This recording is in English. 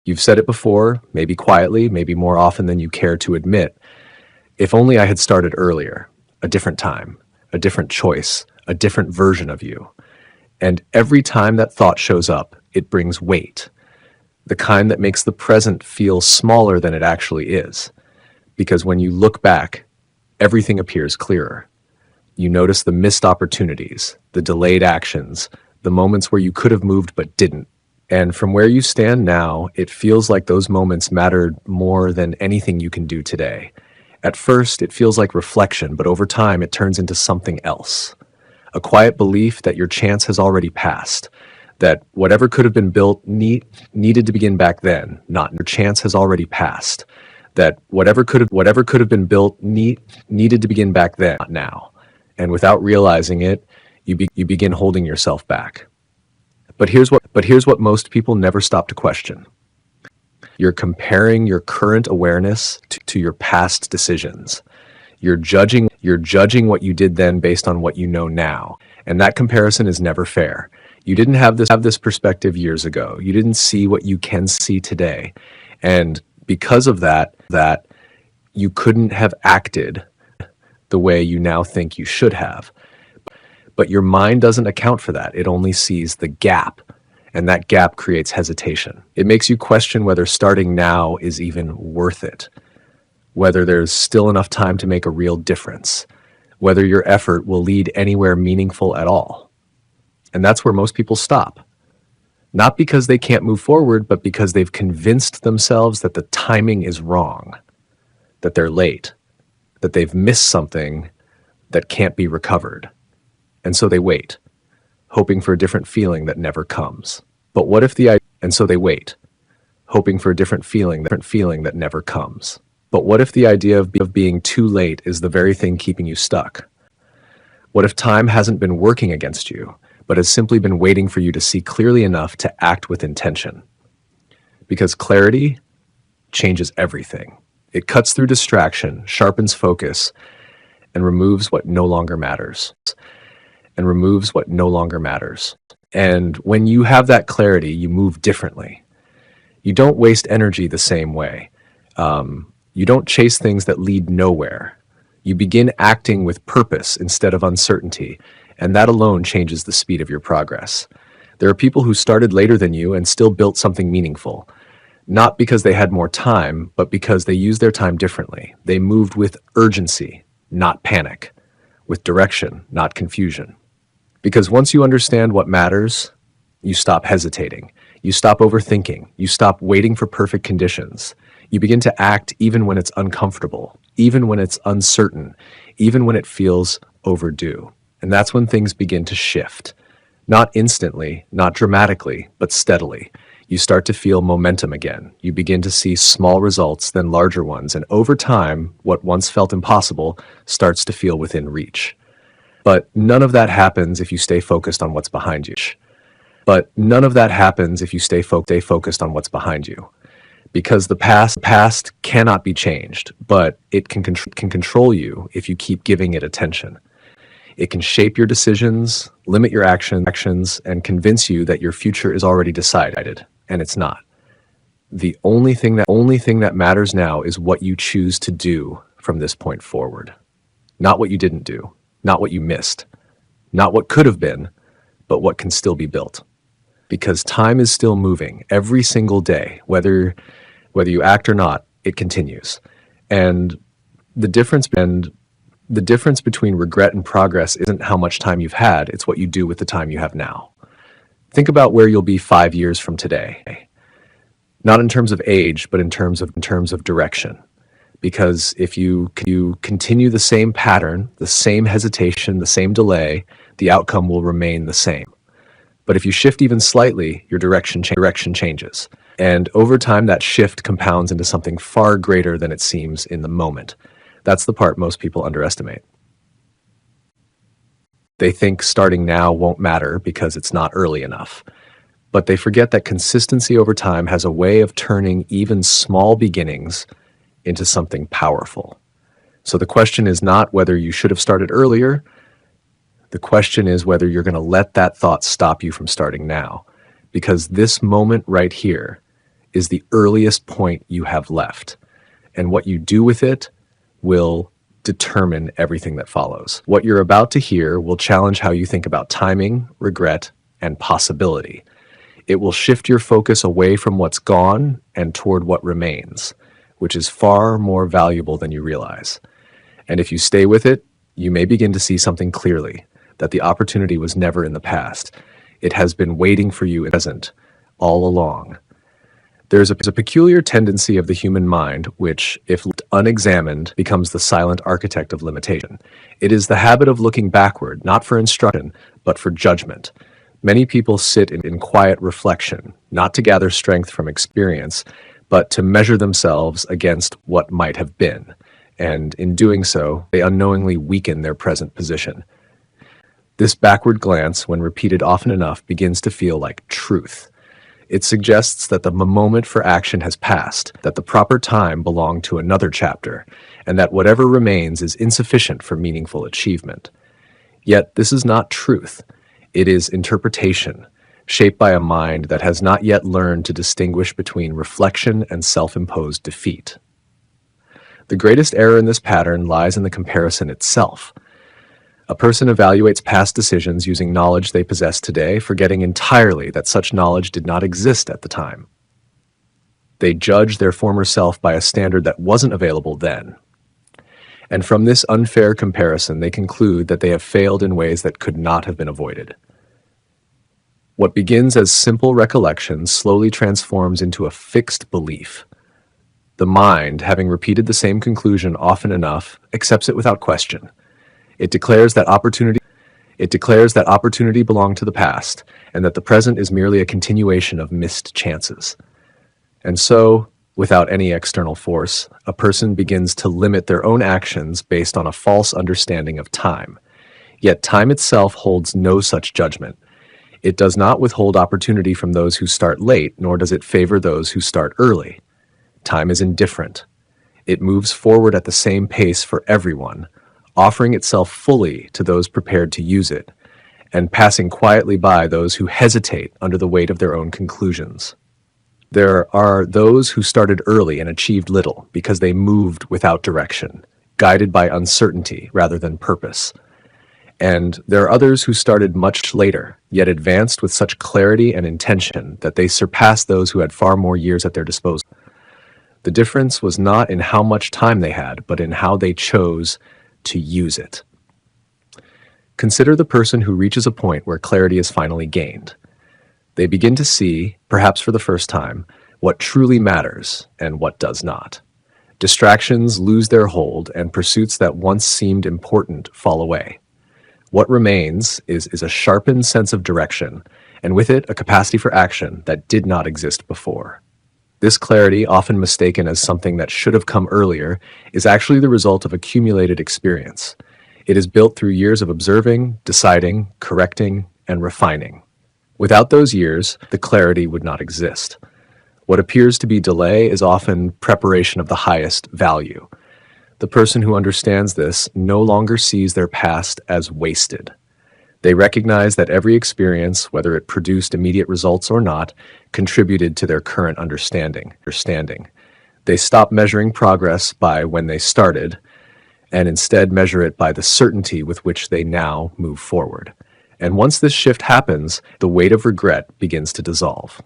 You've said it before, maybe quietly, maybe more often than you care to admit. If only I had started earlier, a different time, a different choice, a different version of you. And every time that thought shows up, it brings weight, the kind that makes the present feel smaller than it actually is. Because when you look back, everything appears clearer. You notice the missed opportunities, the delayed actions, the moments where you could have moved but didn't. And from where you stand now, it feels like those moments mattered more than anything you can do today. At first, it feels like reflection, but over time, it turns into something else. A quiet belief that your chance has already passed, that whatever could have been built needed to begin back then, not your chance has already passed, that whatever could have been built needed to begin back then, not now. And without realizing it, you begin holding yourself back. But here's what most people never stop to question. You're comparing your current awareness to your past decisions. You're judging what you did then based on what you know now. And that comparison is never fair. You didn't have this perspective years ago. You didn't see what you can see today. And because of that you couldn't have acted the way you now think you should have. But your mind doesn't account for that. It only sees the gap. And that gap creates hesitation. It makes you question whether starting now is even worth it, whether there's still enough time to make a real difference, whether your effort will lead anywhere meaningful at all. And that's where most people stop. Not because they can't move forward, but because they've convinced themselves that the timing is wrong, that they're late, that they've missed something that can't be recovered. And so they wait, hoping for a different feeling that never comes. But what if and so they wait, hoping for a different feeling that never comes. But what if the idea of being too late is the very thing keeping you stuck? What if time hasn't been working against you, but has simply been waiting for you to see clearly enough to act with intention? Because clarity changes everything. It cuts through distraction, sharpens focus, and removes what no longer matters. And when you have that clarity, you move differently. You don't waste energy the same way. You don't chase things that lead nowhere. You begin acting with purpose instead of uncertainty, and that alone changes the speed of your progress. There are people who started later than you and still built something meaningful, not because they had more time, but because they used their time differently. They moved with urgency, not panic, with direction, not confusion. Because once you understand what matters, you stop hesitating. You stop overthinking. You stop waiting for perfect conditions. You begin to act even when it's uncomfortable, even when it's uncertain, even when it feels overdue. And that's when things begin to shift. Not instantly, not dramatically, but steadily. You start to feel momentum again. You begin to see small results, then larger ones. And over time, what once felt impossible starts to feel within reach. But none of that happens if you stay focused on what's behind you. Because the past cannot be changed, but it can control you if you keep giving it attention. It can shape your decisions, limit your actions, and convince you that your future is already decided, and it's not. The only thing that matters now is what you choose to do from this point forward. Not what you didn't do, not what you missed, not what could have been, but what can still be built. Because time is still moving every single day, whether you act or not, it continues. And the difference between regret and progress isn't how much time you've had, it's what you do with the time you have now. Think about where you'll be 5 years from today. Not in terms of age, but in terms of direction. Because if you continue the same pattern, the same hesitation, the same delay, the outcome will remain the same. But if you shift even slightly, your direction changes. And over time, that shift compounds into something far greater than it seems in the moment. That's the part most people underestimate. They think starting now won't matter because it's not early enough. But they forget that consistency over time has a way of turning even small beginnings into something powerful. So the question is not whether you should have started earlier. The question is whether you're going to let that thought stop you from starting now. Because this moment right here is the earliest point you have left, and what you do with it will determine everything that follows. What you're about to hear will challenge how you think about timing, regret, and possibility. It will shift your focus away from what's gone and toward what remains, which is far more valuable than you realize. And if you stay with it, you may begin to see something clearly, that the opportunity was never in the past. It has been waiting for you in the present, all along. There's a peculiar tendency of the human mind which, if left unexamined, becomes the silent architect of limitation. It is the habit of looking backward, not for instruction, but for judgment. Many people sit in quiet reflection, not to gather strength from experience, but to measure themselves against what might have been. And in doing so, they unknowingly weaken their present position. This backward glance, when repeated often enough, begins to feel like truth. It suggests that the moment for action has passed, that the proper time belonged to another chapter, and that whatever remains is insufficient for meaningful achievement. Yet this is not truth. It is interpretation, shaped by a mind that has not yet learned to distinguish between reflection and self-imposed defeat. The greatest error in this pattern lies in the comparison itself. A person evaluates past decisions using knowledge they possess today, forgetting entirely that such knowledge did not exist at the time. They judge their former self by a standard that wasn't available then. And from this unfair comparison, they conclude that they have failed in ways that could not have been avoided. What begins as simple recollection slowly transforms into a fixed belief. The mind, having repeated the same conclusion often enough, accepts it without question. It declares that opportunity belonged to the past, and that the present is merely a continuation of missed chances. And so, without any external force, a person begins to limit their own actions based on a false understanding of time. Yet time itself holds no such judgment. It does not withhold opportunity from those who start late, nor does it favor those who start early. Time is indifferent. It moves forward at the same pace for everyone, offering itself fully to those prepared to use it, and passing quietly by those who hesitate under the weight of their own conclusions. There are those who started early and achieved little because they moved without direction, guided by uncertainty rather than purpose. And there are others who started much later, yet advanced with such clarity and intention that they surpassed those who had far more years at their disposal. The difference was not in how much time they had, but in how they chose to use it. Consider the person who reaches a point where clarity is finally gained. They begin to see, perhaps for the first time, what truly matters and what does not. Distractions lose their hold, and pursuits that once seemed important fall away. What remains is a sharpened sense of direction, and with it a capacity for action that did not exist before. This clarity, often mistaken as something that should have come earlier, is actually the result of accumulated experience. It is built through years of observing, deciding, correcting, and refining. Without those years, the clarity would not exist. What appears to be delay is often preparation of the highest value. The person who understands this no longer sees their past as wasted. They recognize that every experience, whether it produced immediate results or not, contributed to their current understanding. They stop measuring progress by when they started, and instead measure it by the certainty with which they now move forward. And once this shift happens, the weight of regret begins to dissolve.